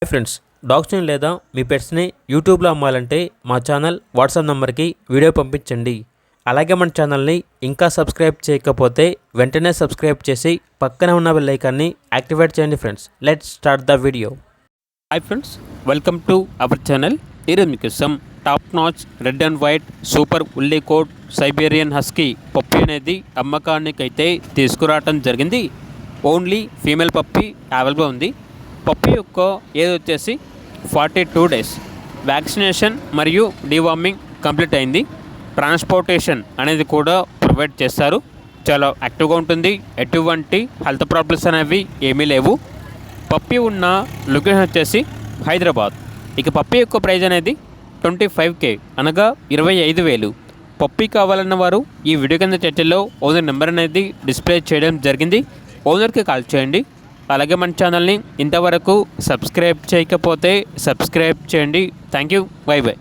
Hi friends, డాగ్స్ని లేదా మీ పెట్స్ని యూట్యూబ్లో అమ్మాలంటే మా ఛానల్ వాట్సాప్ నెంబర్కి వీడియో పంపించండి. అలాగే మన ఛానల్ని ఇంకా సబ్స్క్రైబ్ చేయకపోతే వెంటనే సబ్స్క్రైబ్ చేసి పక్కనే ఉన్న బెల్ ఐకాన్ని యాక్టివేట్ చేయండి. Friends, let's start the video. Hi friends, welcome to our channel. ఈరోజు మీకోసం top notch red and white super woolly coat Siberian husky puppy అనేది అమ్మకానికి అయితే తీసుకురావడం జరిగింది. ఓన్లీ ఫీమేల్ పప్పీ అవైలబుల్ ఉంది. పప్పీ యొక్క ఏజ్ వచ్చేసి 42 days. వ్యాక్సినేషన్ మరియు డీవార్మింగ్ కంప్లీట్ అయింది. ట్రాన్స్పోర్టేషన్ అనేది కూడా ప్రొవైడ్ చేస్తారు. చాలా యాక్టివ్గా ఉంటుంది. ఎటువంటి హెల్త్ ప్రాబ్లమ్స్ అనేవి ఏమీ లేవు. పప్పీ ఉన్న లొకేషన్ వచ్చేసి హైదరాబాద్. ఇక పప్పీ యొక్క ప్రైజ్ అనేది 25K అనగా 25,000. పప్పీ కావాలన్న వారు ఈ వీడియో కింద చర్చలో ఓనర్ నెంబర్ అనేది డిస్ప్లే చేయడం జరిగింది. ఓనర్కి కాల్ చేయండి. అలాగే మన ఛానల్ని ఇంతవరకు సబ్స్క్రైబ్ చేయకపోతే సబ్స్క్రైబ్ చేయండి. Thank you. By by.